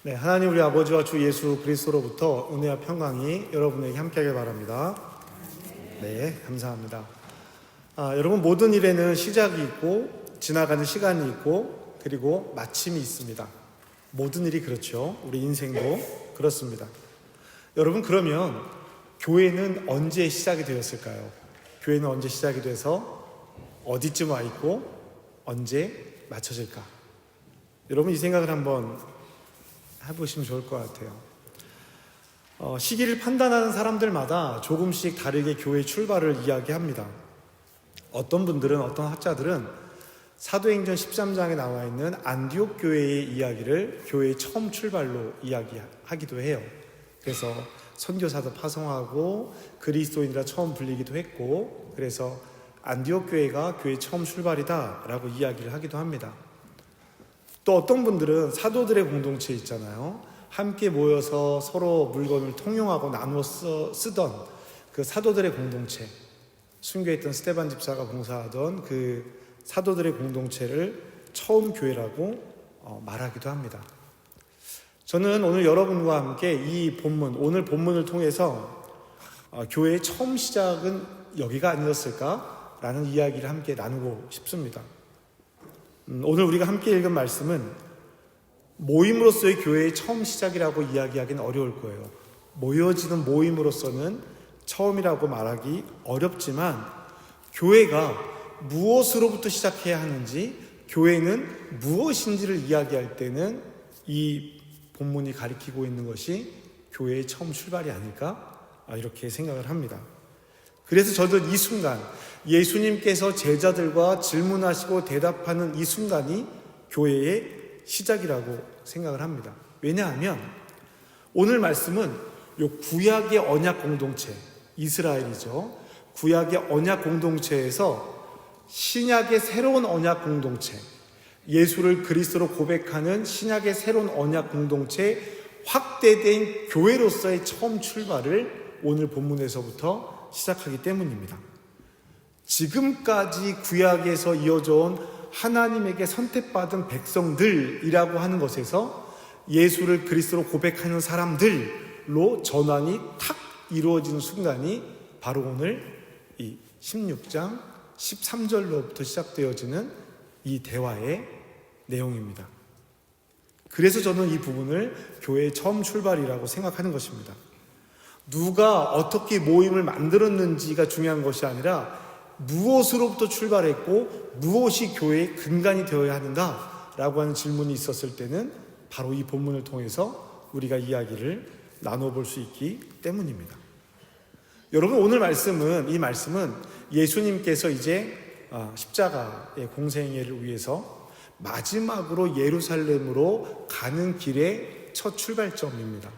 네, 하나님 우리 아버지와 주 예수 그리스도로부터 은혜와 평강이 여러분에게 함께하길 바랍니다. 네, 감사합니다. 여러분, 모든 일에는 시작이 있고 지나가는 시간이 있고 그리고 마침이 있습니다. 모든 일이 그렇죠. 우리 인생도 그렇습니다. 여러분, 그러면 교회는 언제 시작이 되었을까요? 교회는 언제 시작이 돼서 어디쯤 와 있고 언제 마쳐질까? 여러분, 이 생각을 한번 해보시면 좋을 것 같아요. 시기를 판단하는 사람들마다 조금씩 다르게 교회 출발을 이야기합니다. 어떤 분들은, 어떤 학자들은 사도행전 13장에 나와 있는 안디옥 교회의 이야기를 교회의 처음 출발로 이야기하기도 해요. 그래서 선교사도 파송하고 그리스도인이라 처음 불리기도 했고, 그래서 안디옥 교회가 교회의 처음 출발이다 라고 이야기를 하기도 합니다. 또 어떤 분들은 사도들의 공동체 있잖아요. 함께 모여서 서로 물건을 통용하고 나누어 쓰던 그 사도들의 공동체, 순교했던 스데반 집사가 봉사하던 그 사도들의 공동체를 처음 교회라고 말하기도 합니다. 저는 오늘 여러분과 함께 이 본문, 오늘 본문을 통해서 교회의 처음 시작은 여기가 아니었을까라는 이야기를 함께 나누고 싶습니다. 오늘 우리가 함께 읽은 말씀은 모임으로서의 교회의 처음 시작이라고 이야기하기는 어려울 거예요. 모여지는 모임으로서는 처음이라고 말하기 어렵지만, 교회가 무엇으로부터 시작해야 하는지, 교회는 무엇인지를 이야기할 때는 이 본문이 가리키고 있는 것이 교회의 처음 출발이 아닐까? 이렇게 생각을 합니다. 그래서 저도 이 순간, 예수님께서 제자들과 질문하시고 대답하는 이 순간이 교회의 시작이라고 생각을 합니다. 왜냐하면 오늘 말씀은 요 구약의 언약 공동체, 이스라엘이죠. 구약의 언약 공동체에서 신약의 새로운 언약 공동체, 예수를 그리스도로 고백하는 신약의 새로운 언약 공동체, 확대된 교회로서의 처음 출발을 오늘 본문에서부터 시작하기 때문입니다. 지금까지 구약에서 이어져 온 하나님에게 선택받은 백성들이라고 하는 것에서 예수를 그리스도로 고백하는 사람들로 전환이 탁 이루어지는 순간이 바로 오늘 이 16장 13절로부터 시작되어지는 이 대화의 내용입니다. 그래서 저는 이 부분을 교회의 처음 출발이라고 생각하는 것입니다. 누가 어떻게 모임을 만들었는지가 중요한 것이 아니라 무엇으로부터 출발했고 무엇이 교회의 근간이 되어야 하는가라고 하는 질문이 있었을 때는 바로 이 본문을 통해서 우리가 이야기를 나눠볼 수 있기 때문입니다. 여러분, 오늘 이 말씀은 예수님께서 이제 십자가의 공생애를 위해서 마지막으로 예루살렘으로 가는 길의 첫 출발점입니다.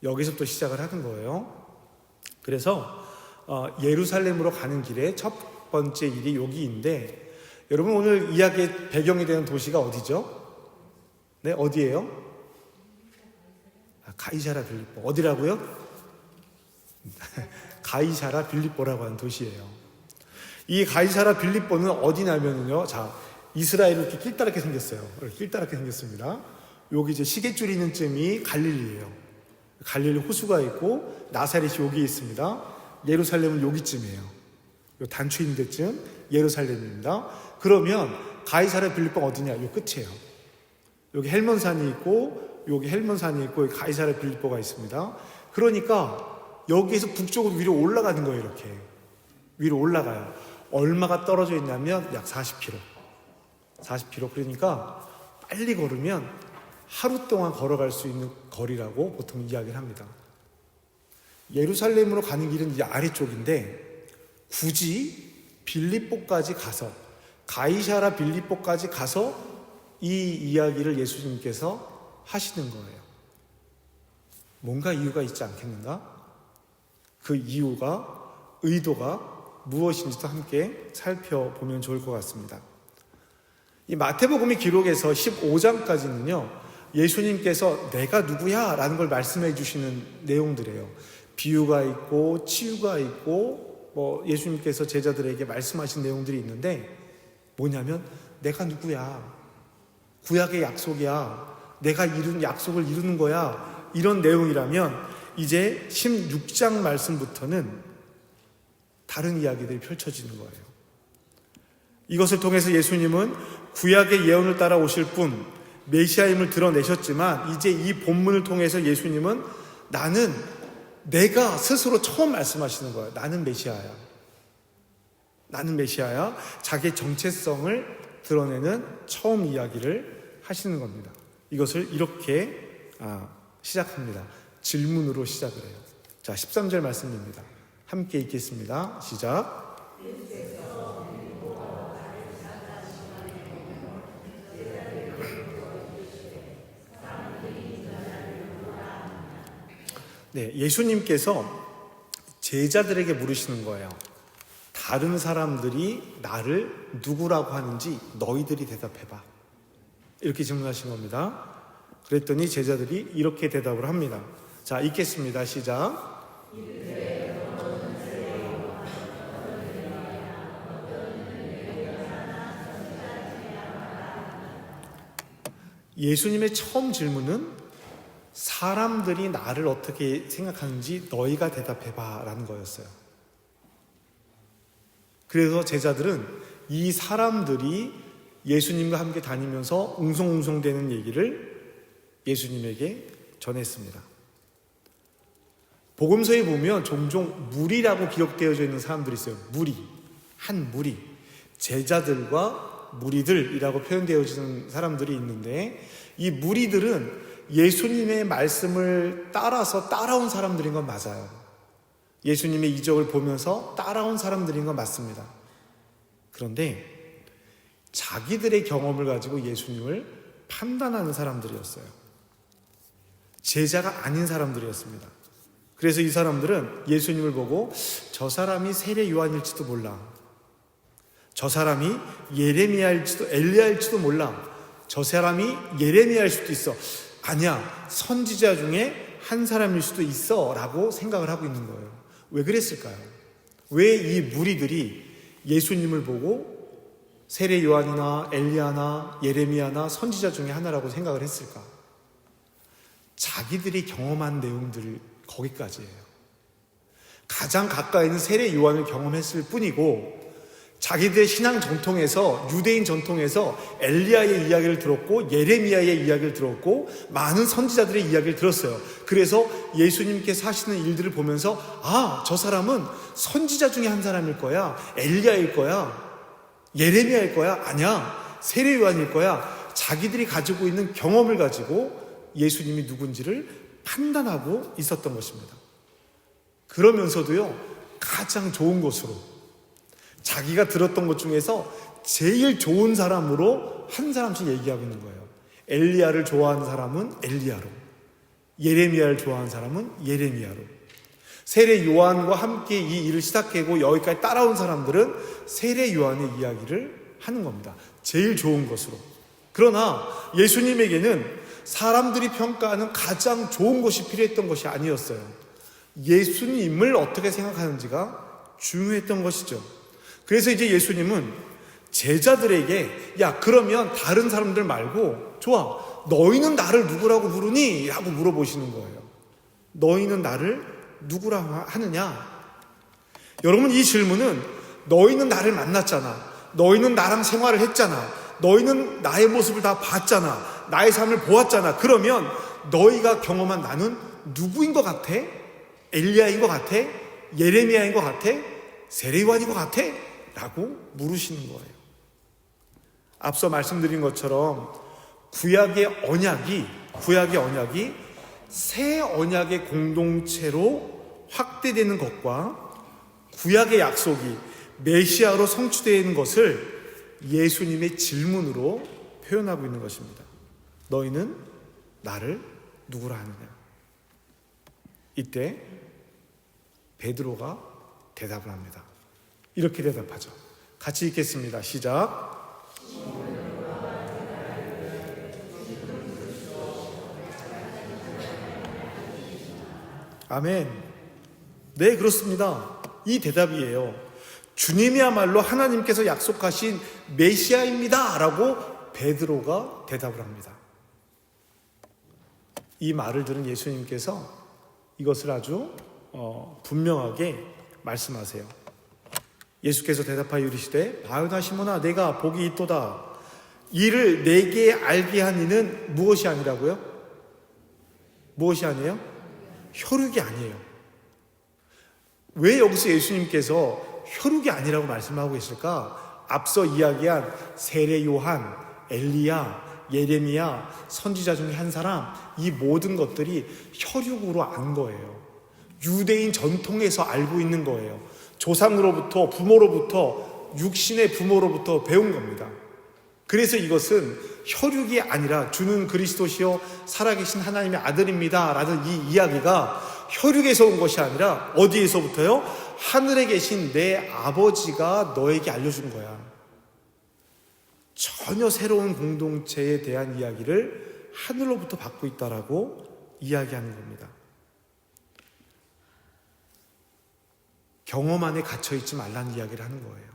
여기서부터 시작을 하는 거예요. 그래서 예루살렘으로 가는 길의 첫 번째 일이 여기인데, 여러분, 오늘 이야기의 배경이 되는 도시가 어디죠? 네, 어디예요? 가이사라 빌립보. 어디라고요? 가이사라 빌립보라고 하는 도시예요. 이 가이사라 빌립보는 어디냐면요, 자, 이스라엘이 이렇게 길다랗게 생겼어요. 길다랗게 생겼습니다. 여기 이제 시계줄 있는 쯤이 갈릴리예요. 갈릴리 호수가 있고 나사렛이 여기 있습니다. 예루살렘은 여기쯤이에요. 요 단추 있는 데쯤 예루살렘입니다. 그러면 가이사랴 빌립보가 어디냐? 요 끝이에요. 여기 헬몬산이 있고 여기 헬몬산이 있고 여기 가이사랴 빌립보가 있습니다. 그러니까 여기에서 북쪽으로 위로 올라가는 거예요. 이렇게 위로 올라가요. 얼마가 떨어져 있냐면 약 40km. 그러니까 빨리 걸으면 하루 동안 걸어갈 수 있는 거리라고 보통 이야기를 합니다. 예루살렘으로 가는 길은 이제 아래쪽인데 굳이 빌립보까지 가서, 가이사랴 빌립보까지 가서 이 이야기를 예수님께서 하시는 거예요. 뭔가 이유가 있지 않겠는가? 그 이유가, 의도가 무엇인지도 함께 살펴보면 좋을 것 같습니다. 이 마태복음의 기록에서 15장까지는요 예수님께서 내가 누구야? 라는 걸 말씀해 주시는 내용들이에요. 비유가 있고 치유가 있고 예수님께서 제자들에게 말씀하신 내용들이 있는데, 뭐냐면 내가 누구야? 구약의 약속이야. 내가 이룬 약속을 이루는 거야. 이런 내용이라면 이제 16장 말씀부터는 다른 이야기들이 펼쳐지는 거예요. 이것을 통해서 예수님은 구약의 예언을 따라 오실 분 메시아임을 드러내셨지만 이제 이 본문을 통해서 예수님은 내가 스스로 처음 말씀하시는 거예요. 나는 메시아야. 나는 메시아야. 자기의 정체성을 드러내는 처음 이야기를 하시는 겁니다. 이것을 이렇게 시작합니다. 질문으로 시작을 해요. 자, 13절 말씀입니다. 함께 읽겠습니다. 시작. 네, 예수님께서 제자들에게 물으시는 거예요. 다른 사람들이 나를 누구라고 하는지 너희들이 대답해봐. 이렇게 질문하신 겁니다. 그랬더니 제자들이 이렇게 대답을 합니다. 자, 읽겠습니다. 시작. 예수님의 처음 질문은 사람들이 나를 어떻게 생각하는지 너희가 대답해봐 라는 거였어요. 그래서 제자들은 이 사람들이 예수님과 함께 다니면서 웅성웅성대는 얘기를 예수님에게 전했습니다. 복음서에 보면 종종 무리라고 기록되어져 있는 사람들이 있어요. 한 무리. 제자들과 무리들이라고 표현되어지는 사람들이 있는데 이 무리들은 예수님의 말씀을 따라서 따라온 사람들인 건 맞아요. 예수님의 이적을 보면서 따라온 사람들인 건 맞습니다. 그런데 자기들의 경험을 가지고 예수님을 판단하는 사람들이었어요. 제자가 아닌 사람들이었습니다. 그래서 이 사람들은 예수님을 보고 저 사람이 세례 요한일지도 몰라. 저 사람이 예레미야일지도 엘리야일지도 몰라. 저 사람이 예레미야일 수도 있어. 아니야, 선지자 중에 한 사람일 수도 있어 라고 생각을 하고 있는 거예요. 왜 그랬을까요? 왜 이 무리들이 예수님을 보고 세례 요한이나 엘리야나 예레미야나 선지자 중에 하나라고 생각을 했을까? 자기들이 경험한 내용들 거기까지예요. 가장 가까이 있는 세례 요한을 경험했을 뿐이고 자기들의 신앙 전통에서 유대인 전통에서 엘리야의 이야기를 들었고 예레미야의 이야기를 들었고 많은 선지자들의 이야기를 들었어요. 그래서 예수님께서 하시는 일들을 보면서 저 사람은 선지자 중에 한 사람일 거야. 엘리야일 거야. 예레미야일 거야. 아니야. 세례 요한일 거야. 자기들이 가지고 있는 경험을 가지고 예수님이 누군지를 판단하고 있었던 것입니다. 그러면서도요, 가장 좋은 것으로 자기가 들었던 것 중에서 제일 좋은 사람으로 한 사람씩 얘기하고 있는 거예요. 엘리야를 좋아하는 사람은 엘리야로, 예레미야를 좋아하는 사람은 예레미야로, 세례 요한과 함께 이 일을 시작하고 여기까지 따라온 사람들은 세례 요한의 이야기를 하는 겁니다. 제일 좋은 것으로. 그러나 예수님에게는 사람들이 평가하는 가장 좋은 것이 필요했던 것이 아니었어요. 예수님을 어떻게 생각하는지가 중요했던 것이죠. 그래서 이제 예수님은 제자들에게 그러면 다른 사람들 말고 좋아, 너희는 나를 누구라고 부르니? 라고 물어보시는 거예요. 너희는 나를 누구라고 하느냐? 여러분, 이 질문은 너희는 나를 만났잖아. 너희는 나랑 생활을 했잖아. 너희는 나의 모습을 다 봤잖아. 나의 삶을 보았잖아. 그러면 너희가 경험한 나는 누구인 것 같아? 엘리야인 것 같아? 예레미야인 것 같아? 세례 요한인 것 같아? 라고 물으시는 거예요. 앞서 말씀드린 것처럼 구약의 언약이 새 언약의 공동체로 확대되는 것과 구약의 약속이 메시아로 성취되는 것을 예수님의 질문으로 표현하고 있는 것입니다. 너희는 나를 누구라 하느냐? 이때 베드로가 대답을 합니다. 이렇게 대답하죠. 같이 읽겠습니다. 시작. 아멘. 네, 그렇습니다. 이 대답이에요. 주님이야말로 하나님께서 약속하신 메시아입니다 라고 베드로가 대답을 합니다. 이 말을 들은 예수님께서 이것을 아주 분명하게 말씀하세요. 예수께서 대답하여 이르시되 바요나 시몬아 내가 복이 있도다. 이를 내게 알게 한 이는 무엇이 아니라고요? 무엇이 아니에요? 혈육이 아니에요. 왜 여기서 예수님께서 혈육이 아니라고 말씀하고 계실까? 앞서 이야기한 세례 요한, 엘리야, 예레미야, 선지자 중에 한 사람, 이 모든 것들이 혈육으로 안 거예요. 유대인 전통에서 알고 있는 거예요. 조상으로부터, 부모로부터, 육신의 부모로부터 배운 겁니다. 그래서 이것은 혈육이 아니라 주는 그리스도시요 살아계신 하나님의 아들입니다 라는 이 이야기가 혈육에서 온 것이 아니라 어디에서부터요? 하늘에 계신 내 아버지가 너에게 알려준 거야. 전혀 새로운 공동체에 대한 이야기를 하늘로부터 받고 있다라고 이야기하는 겁니다. 경험 안에 갇혀있지 말라는 이야기를 하는 거예요.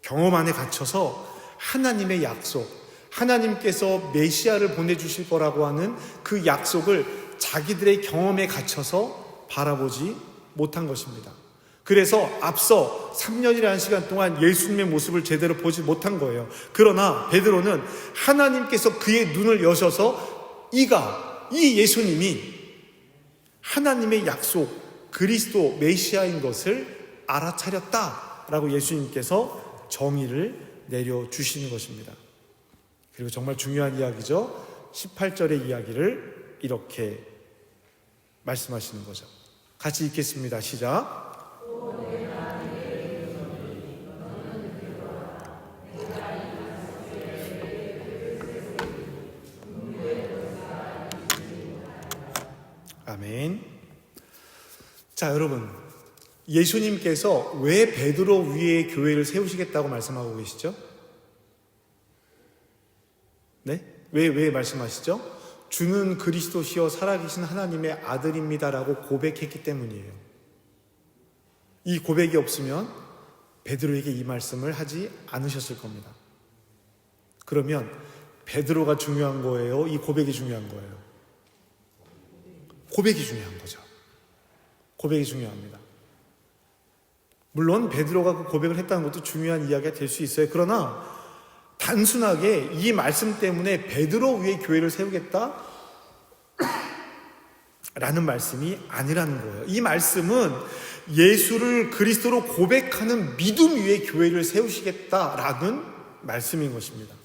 경험 안에 갇혀서 하나님의 약속, 하나님께서 메시아를 보내주실 거라고 하는 그 약속을 자기들의 경험에 갇혀서 바라보지 못한 것입니다. 그래서 앞서 3년이라는 시간 동안 예수님의 모습을 제대로 보지 못한 거예요. 그러나 베드로는 하나님께서 그의 눈을 여셔서 이 예수님이 하나님의 약속, 그리스도 메시아인 것을 알아차렸다라고 예수님께서 정의를 내려주시는 것입니다. 그리고 정말 중요한 이야기죠. 18절의 이야기를 이렇게 말씀하시는 거죠. 같이 읽겠습니다. 시작. 아멘. 자, 여러분, 예수님께서 왜 베드로 위에 교회를 세우시겠다고 말씀하고 계시죠? 네? 왜 말씀하시죠? 주는 그리스도시요 살아계신 하나님의 아들입니다라고 고백했기 때문이에요. 이 고백이 없으면 베드로에게 이 말씀을 하지 않으셨을 겁니다. 그러면 베드로가 중요한 거예요? 이 고백이 중요한 거예요? 고백이 중요한 거죠. 고백이 중요합니다. 물론 베드로가 그 고백을 했다는 것도 중요한 이야기가 될 수 있어요. 그러나 단순하게 이 말씀 때문에 베드로 위에 교회를 세우겠다 라는 말씀이 아니라는 거예요. 이 말씀은 예수를 그리스도로 고백하는 믿음 위에 교회를 세우시겠다라는 말씀인 것입니다.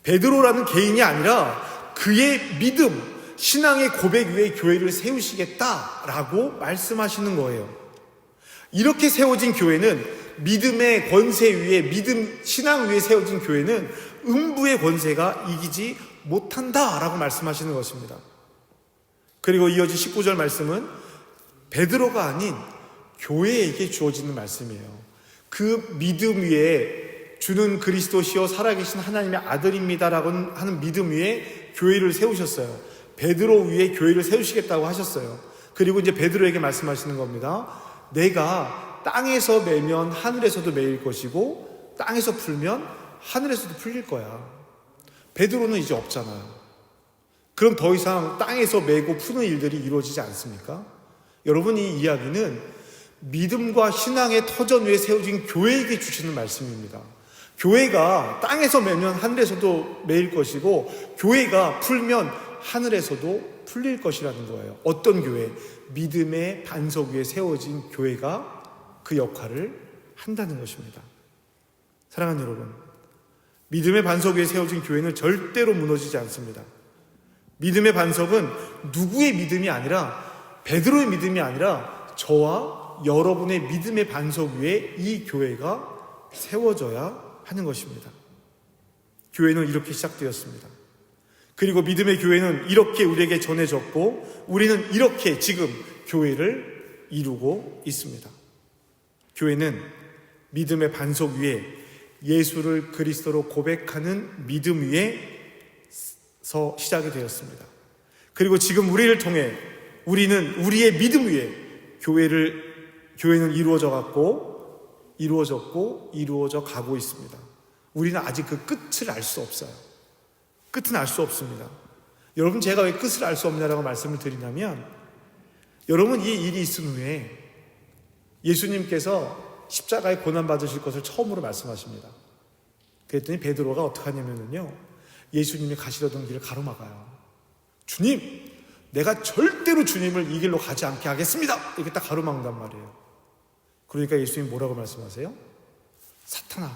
베드로라는 개인이 아니라 그의 믿음, 신앙의 고백 위에 교회를 세우시겠다라고 말씀하시는 거예요. 이렇게 세워진 교회는 믿음의 권세 위에, 신앙 위에 세워진 교회는 음부의 권세가 이기지 못한다라고 말씀하시는 것입니다. 그리고 이어진 19절 말씀은 베드로가 아닌 교회에게 주어지는 말씀이에요. 그 믿음 위에 주는 그리스도시요 살아계신 하나님의 아들입니다라고 하는 믿음 위에 교회를 세우셨어요. 베드로 위에 교회를 세우시겠다고 하셨어요. 그리고 이제 베드로에게 말씀하시는 겁니다. 내가 땅에서 매면 하늘에서도 매일 것이고 땅에서 풀면 하늘에서도 풀릴 거야. 베드로는 이제 없잖아요. 그럼 더 이상 땅에서 매고 푸는 일들이 이루어지지 않습니까? 여러분, 이 이야기는 믿음과 신앙의 터전 위에 세워진 교회에게 주시는 말씀입니다. 교회가 땅에서 매면 하늘에서도 매일 것이고 교회가 풀면 하늘에서도 풀릴 것이라는 거예요. 어떤 교회? 믿음의 반석 위에 세워진 교회가 그 역할을 한다는 것입니다. 사랑하는 여러분, 믿음의 반석 위에 세워진 교회는 절대로 무너지지 않습니다. 믿음의 반석은 누구의 믿음이 아니라, 베드로의 믿음이 아니라 저와 여러분의 믿음의 반석 위에 이 교회가 세워져야 하는 것입니다. 교회는 이렇게 시작되었습니다. 그리고 믿음의 교회는 이렇게 우리에게 전해졌고 우리는 이렇게 지금 교회를 이루고 있습니다. 교회는 믿음의 반석 위에 예수를 그리스도로 고백하는 믿음 위에서 시작이 되었습니다. 그리고 지금 우리를 통해 우리는 우리의 믿음 위에 교회는 이루어졌고 이루어져 가고 있습니다. 우리는 아직 그 끝을 알 수 없어요. 끝은 알 수 없습니다. 여러분, 제가 왜 끝을 알 수 없냐라고 말씀을 드리냐면, 여러분, 이 일이 있은 후에 예수님께서 십자가에 고난받으실 것을 처음으로 말씀하십니다. 그랬더니 베드로가 어떻게 하냐면요, 예수님이 가시려던 길을 가로막아요. 주님, 내가 절대로 주님을 이 길로 가지 않게 하겠습니다. 이렇게 딱 가로막는단 말이에요. 그러니까 예수님이 뭐라고 말씀하세요? 사탄아,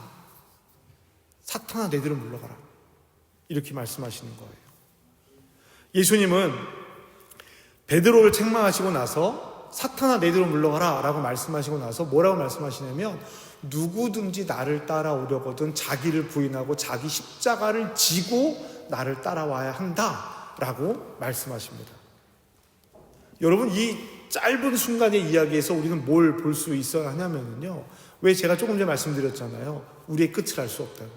내 뒤로 물러가라. 이렇게 말씀하시는 거예요. 예수님은 베드로를 책망하시고 나서 사탄아, 내 뒤로 물러가라 라고 말씀하시고 나서 뭐라고 말씀하시냐면, 누구든지 나를 따라오려거든 자기를 부인하고 자기 십자가를 지고 나를 따라와야 한다 라고 말씀하십니다. 여러분, 이 짧은 순간의 이야기에서 우리는 뭘 볼 수 있어야 하냐면요, 왜 제가 조금 전에 말씀드렸잖아요. 우리의 끝을 알 수 없다고.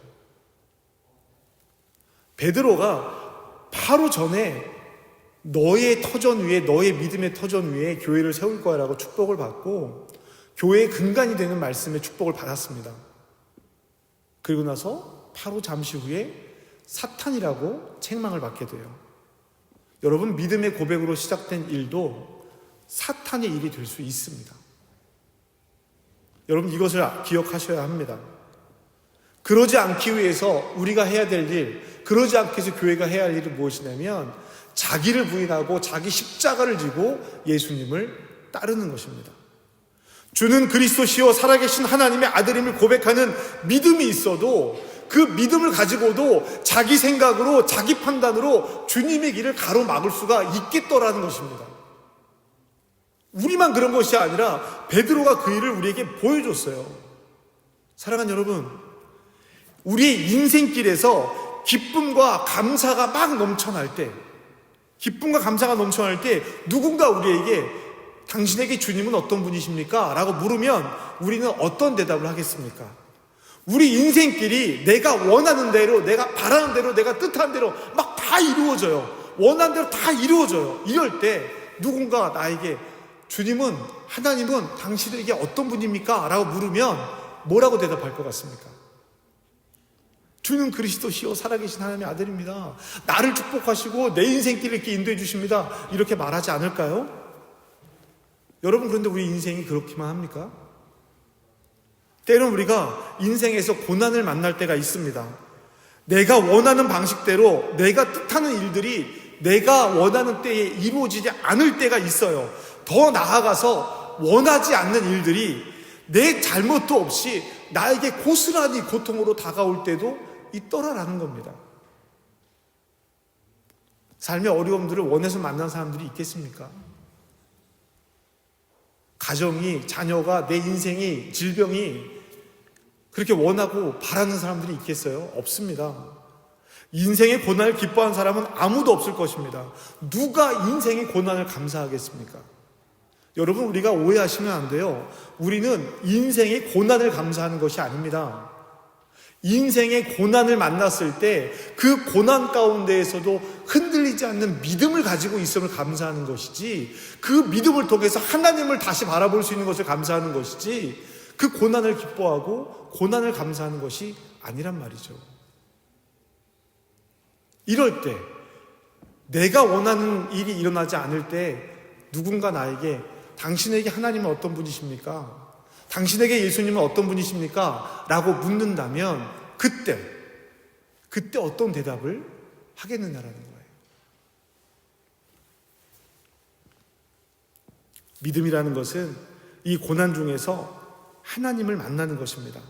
베드로가 바로 전에 너의 터전 위에, 너의 믿음의 터전 위에 교회를 세울 거야 라고 축복을 받고 교회의 근간이 되는 말씀의 축복을 받았습니다. 그리고 나서 바로 잠시 후에 사탄이라고 책망을 받게 돼요. 여러분, 믿음의 고백으로 시작된 일도 사탄의 일이 될 수 있습니다. 여러분, 이것을 기억하셔야 합니다. 그러지 않기 위해서 우리가 해야 될 일, 그러지 않기 위해서 교회가 해야 할 일이 무엇이냐면 자기를 부인하고 자기 십자가를 지고 예수님을 따르는 것입니다. 주는 그리스도시요 살아계신 하나님의 아들임을 고백하는 믿음이 있어도 그 믿음을 가지고도 자기 생각으로, 자기 판단으로 주님의 길을 가로막을 수가 있겠더라는 것입니다. 우리만 그런 것이 아니라 베드로가 그 일을 우리에게 보여줬어요. 사랑하는 여러분, 우리의 인생길에서 기쁨과 감사가 막 넘쳐날 때, 누군가 우리에게 당신에게 주님은 어떤 분이십니까? 라고 물으면 우리는 어떤 대답을 하겠습니까? 우리 인생길이 내가 원하는 대로, 내가 바라는 대로, 내가 뜻하는 대로 막 다 이루어져요. 원하는 대로 다 이루어져요. 이럴 때 누군가 나에게 주님은, 하나님은 당신에게 어떤 분입니까? 라고 물으면 뭐라고 대답할 것 같습니까? 주는 그리스도시요 살아계신 하나님의 아들입니다. 나를 축복하시고 내 인생길을 이렇게 인도해 주십니다. 이렇게 말하지 않을까요? 여러분, 그런데 우리 인생이 그렇기만 합니까? 때론 우리가 인생에서 고난을 만날 때가 있습니다. 내가 원하는 방식대로, 내가 뜻하는 일들이 내가 원하는 때에 이루어지지 않을 때가 있어요. 더 나아가서 원하지 않는 일들이 내 잘못도 없이 나에게 고스란히 고통으로 다가올 때도 있더라라는 겁니다. 삶의 어려움들을 원해서 만난 사람들이 있겠습니까? 가정이, 자녀가, 내 인생이, 질병이 그렇게 원하고 바라는 사람들이 있겠어요? 없습니다. 인생의 고난을 기뻐하는 사람은 아무도 없을 것입니다. 누가 인생의 고난을 감사하겠습니까? 여러분, 우리가 오해하시면 안 돼요. 우리는 인생의 고난을 감사하는 것이 아닙니다. 인생의 고난을 만났을 때 그 고난 가운데에서도 흔들리지 않는 믿음을 가지고 있음을 감사하는 것이지, 그 믿음을 통해서 하나님을 다시 바라볼 수 있는 것을 감사하는 것이지, 그 고난을 기뻐하고 고난을 감사하는 것이 아니란 말이죠. 이럴 때, 내가 원하는 일이 일어나지 않을 때 누군가 나에게 당신에게 하나님은 어떤 분이십니까? 당신에게 예수님은 어떤 분이십니까? 라고 묻는다면 그때 어떤 대답을 하겠느냐라는 거예요. 믿음이라는 것은 이 고난 중에서 하나님을 만나는 것입니다.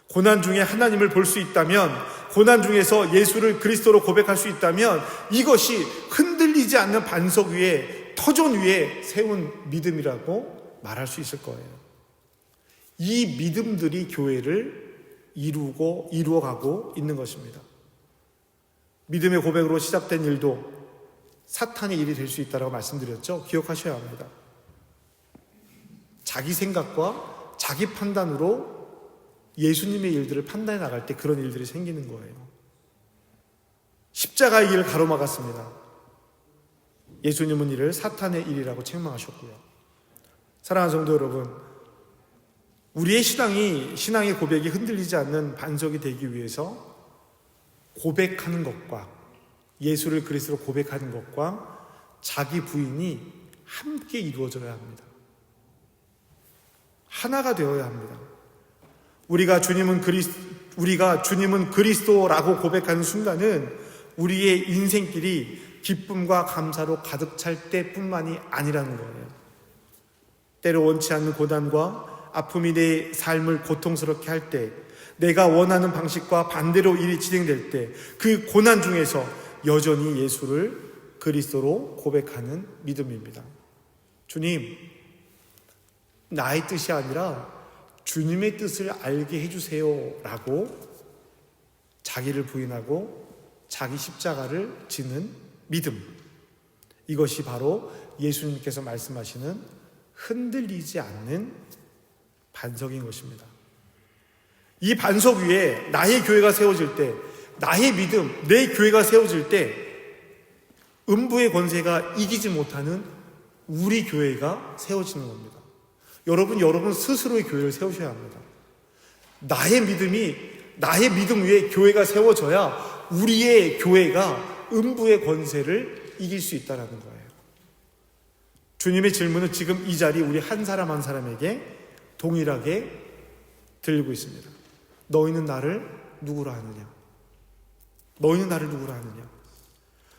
고난 중에 하나님을 볼 수 있다면, 고난 중에서 예수를 그리스도로 고백할 수 있다면 이것이 흔들리지 않는 반석 위에, 터전 위에 세운 믿음이라고 말할 수 있을 거예요. 이 믿음들이 교회를 이루어가고 있는 것입니다. 믿음의 고백으로 시작된 일도 사탄의 일이 될 수 있다고 말씀드렸죠. 기억하셔야 합니다. 자기 생각과 자기 판단으로 예수님의 일들을 판단해 나갈 때 그런 일들이 생기는 거예요. 십자가의 길을 가로막았습니다. 예수님은 이를 사탄의 일이라고 책망하셨고요. 사랑하는 성도 여러분, 우리의 신앙의 고백이 흔들리지 않는 반석이 되기 위해서 고백하는 것과 예수를 그리스도로 고백하는 것과 자기 부인이 함께 이루어져야 합니다. 하나가 되어야 합니다. 우리가 주님은 그리스도라고 고백하는 순간은 우리의 인생길이 기쁨과 감사로 가득 찰 때뿐만이 아니라는 거예요. 때로 원치 않는 고난과 아픔이 내 삶을 고통스럽게 할 때, 내가 원하는 방식과 반대로 일이 진행될 때, 그 고난 중에서 여전히 예수를 그리스도로 고백하는 믿음입니다. 주님, 나의 뜻이 아니라 주님의 뜻을 알게 해주세요 라고 자기를 부인하고 자기 십자가를 지는 믿음, 이것이 바로 예수님께서 말씀하시는 흔들리지 않는 반석인 것입니다. 이 반석 위에 나의 교회가 세워질 때, 나의 믿음, 내 교회가 세워질 때 음부의 권세가 이기지 못하는 우리 교회가 세워지는 겁니다. 여러분 스스로의 교회를 세우셔야 합니다. 나의 믿음 위에 교회가 세워져야 우리의 교회가 음부의 권세를 이길 수 있다는 거예요. 주님의 질문은 지금 이 자리 우리 한 사람 한 사람에게 동일하게 들리고 있습니다. 너희는 나를 누구라 하느냐? 너희는 나를 누구라 하느냐?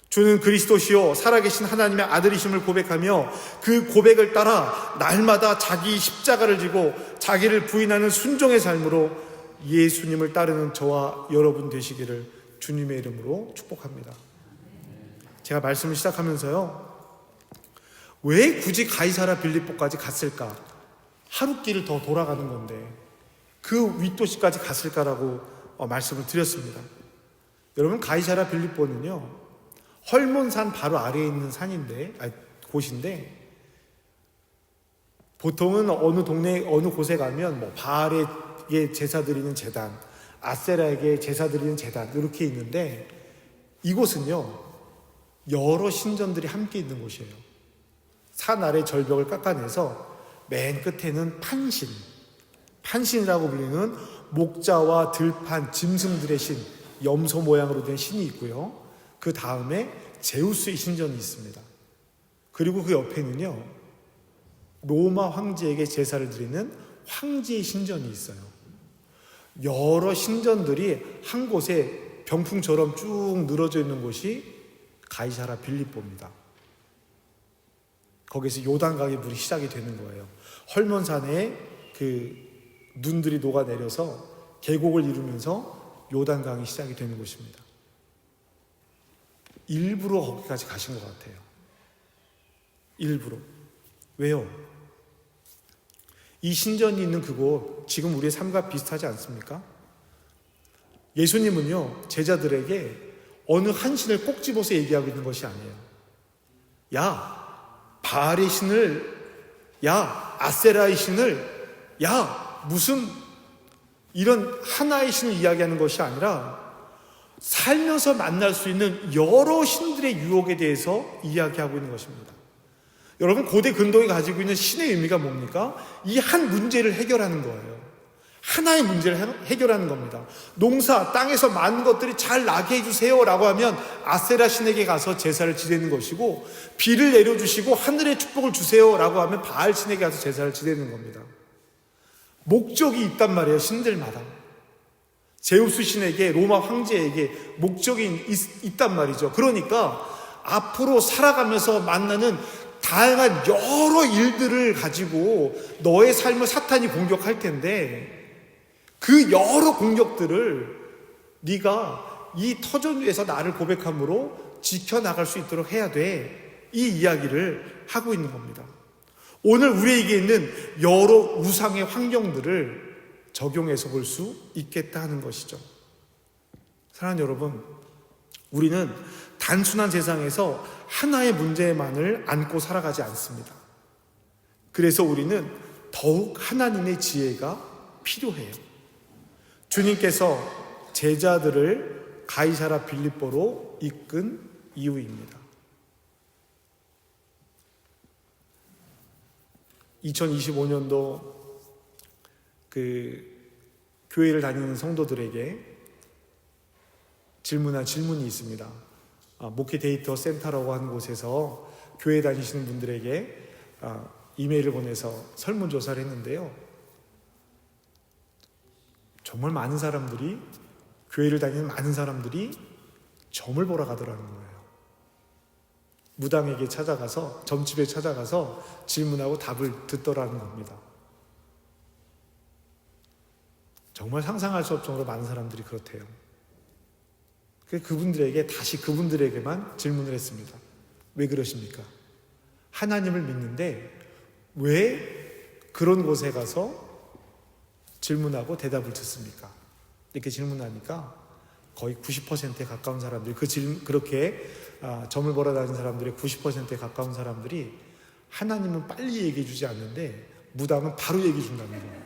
주는 그리스도시요 살아계신 하나님의 아들이심을 고백하며 그 고백을 따라 날마다 자기 십자가를 지고 자기를 부인하는 순종의 삶으로 예수님을 따르는 저와 여러분 되시기를 주님의 이름으로 축복합니다. 제가 말씀을 시작하면서요, 왜 굳이 가이사랴 빌립보까지 갔을까? 하루 길을 더 돌아가는 건데 그 윗도시까지 갔을까라고 말씀을 드렸습니다. 여러분, 가이사랴 빌립보는요, 헐몬산 바로 아래에 있는 곳인데, 보통은 어느 동네 어느 곳에 가면 바알에게 제사 드리는 제단, 아세라에게 제사 드리는 제단 이렇게 있는데, 이곳은요 여러 신전들이 함께 있는 곳이에요. 산 아래 절벽을 깎아내서 맨 끝에는 판신이라고 불리는 목자와 들판, 짐승들의 신, 염소 모양으로 된 신이 있고요. 그 다음에 제우스의 신전이 있습니다. 그리고 그 옆에는요, 로마 황제에게 제사를 드리는 황제의 신전이 있어요. 여러 신전들이 한 곳에 병풍처럼 쭉 늘어져 있는 곳이 가이사랴 빌립보입니다. 거기서 요단강의 물이 시작이 되는 거예요. 헐몬산에 그 눈들이 녹아내려서 계곡을 이루면서 요단강이 시작이 되는 곳입니다. 일부러 거기까지 가신 것 같아요. 일부러. 왜요? 이 신전이 있는 그곳, 지금 우리의 삶과 비슷하지 않습니까? 예수님은요, 제자들에게 어느 한 신을 꼭 집어서 얘기하고 있는 것이 아니에요. 야, 바알의 신을, 야, 아세라의 신을, 야, 무슨 이런 하나의 신을 이야기하는 것이 아니라 살면서 만날 수 있는 여러 신들의 유혹에 대해서 이야기하고 있는 것입니다. 여러분, 고대 근동이 가지고 있는 신의 의미가 뭡니까? 이 한 문제를 해결하는 거예요. 하나의 문제를 해결하는 겁니다. 농사, 땅에서 많은 것들이 잘 나게 해주세요 라고 하면 아세라 신에게 가서 제사를 지내는 것이고, 비를 내려주시고 하늘의 축복을 주세요 라고 하면 바알 신에게 가서 제사를 지내는 겁니다. 목적이 있단 말이에요. 신들마다. 제우스 신에게, 로마 황제에게 목적이 있단 말이죠. 그러니까 앞으로 살아가면서 만나는 다양한 여러 일들을 가지고 너의 삶을 사탄이 공격할 텐데, 그 여러 공격들을 네가 이 터전 위에서 나를 고백함으로 지켜나갈 수 있도록 해야 돼. 이 이야기를 하고 있는 겁니다. 오늘 우리에게 있는 여러 우상의 환경들을 적용해서 볼 수 있겠다 하는 것이죠. 사랑하는 여러분, 우리는 단순한 세상에서 하나의 문제만을 안고 살아가지 않습니다. 그래서 우리는 더욱 하나님의 지혜가 필요해요. 주님께서 제자들을 가이사랴 빌립보로 이끈 이유입니다. 2025년도 교회를 다니는 성도들에게 질문이 있습니다. 목회 데이터 센터라고 하는 곳에서 교회 다니시는 분들에게 이메일을 보내서 설문조사를 했는데요. 정말 많은 사람들이, 교회를 다니는 많은 사람들이 점을 보러 가더라는 거예요. 무당에게 찾아가서, 점집에 찾아가서 질문하고 답을 듣더라는 겁니다. 정말 상상할 수 없을 정도로 많은 사람들이 그렇대요. 그분들에게, 다시 그분들에게만 질문을 했습니다. 왜 그러십니까? 하나님을 믿는데 왜 그런 곳에 가서 질문하고 대답을 듣습니까? 이렇게 질문하니까 거의 90%에 가까운 사람들이, 그렇게 점을 보러 다니는 사람들의 90%에 가까운 사람들이 하나님은 빨리 얘기해 주지 않는데 무당은 바로 얘기해 준다는 거예요.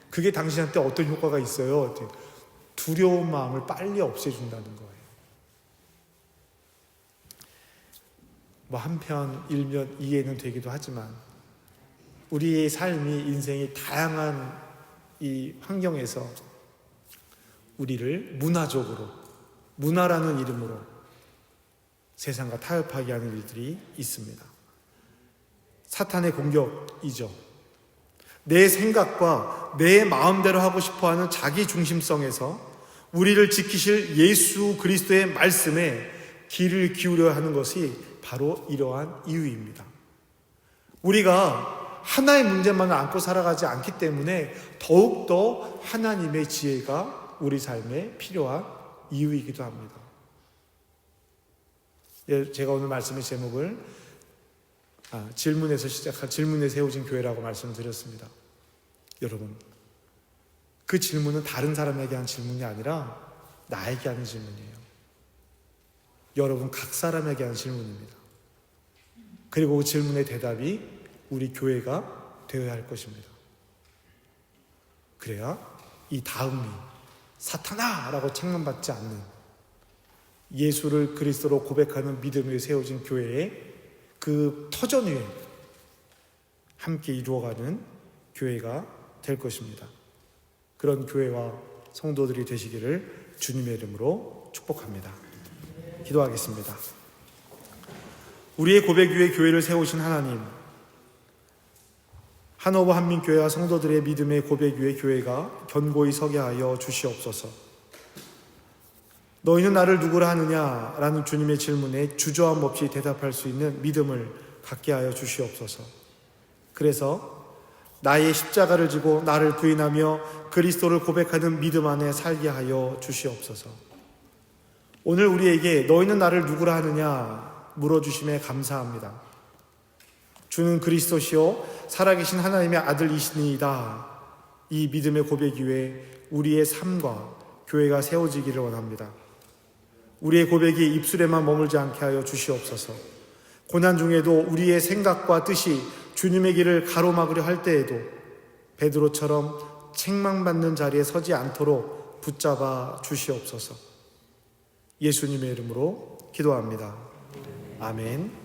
그게 당신한테 어떤 효과가 있어요? 두려운 마음을 빨리 없애준다는 거예요. 한편 일면 이해는 되기도 하지만 우리의 삶이, 인생이 다양한 이 환경에서 우리를 문화적으로, 문화라는 이름으로 세상과 타협하게 하는 일들이 있습니다. 사탄의 공격이죠. 내 생각과 내 마음대로 하고 싶어하는 자기 중심성에서 우리를 지키실 예수 그리스도의 말씀에 귀를 기울여야 하는 것이 바로 이러한 이유입니다. 우리가 하나의 문제만을 안고 살아가지 않기 때문에 더욱더 하나님의 지혜가 우리 삶에 필요한 이유이기도 합니다. 제가 오늘 말씀의 제목을 질문에서 세워진 교회라고 말씀드렸습니다. 여러분, 그 질문은 다른 사람에게 한 질문이 아니라 나에게 하는 질문이에요. 여러분 각 사람에게 하는 질문입니다. 그리고 그 질문의 대답이 우리 교회가 되어야 할 것입니다. 그래야 이 다음이 사탄아! 라고 책망받지 않는, 예수를 그리스도로 고백하는 믿음 위에 세워진 교회의 그 터전 위에 함께 이루어가는 교회가 될 것입니다. 그런 교회와 성도들이 되시기를 주님의 이름으로 축복합니다. 기도하겠습니다. 우리의 고백 위에 교회를 세우신 하나님, 한오버 한민교회와 성도들의 믿음의 고백 위에 교회가 견고히 서게 하여 주시옵소서. 너희는 나를 누구라 하느냐? 라는 주님의 질문에 주저함 없이 대답할 수 있는 믿음을 갖게 하여 주시옵소서. 그래서 나의 십자가를 지고 나를 부인하며 그리스도를 고백하는 믿음 안에 살게 하여 주시옵소서. 오늘 우리에게 너희는 나를 누구라 하느냐 물어주심에 감사합니다. 주는 그리스도시요 살아계신 하나님의 아들이시니이다. 이 믿음의 고백 위에 우리의 삶과 교회가 세워지기를 원합니다. 우리의 고백이 입술에만 머물지 않게 하여 주시옵소서. 고난 중에도 우리의 생각과 뜻이 주님의 길을 가로막으려 할 때에도 베드로처럼 책망받는 자리에 서지 않도록 붙잡아 주시옵소서. 예수님의 이름으로 기도합니다. 아멘.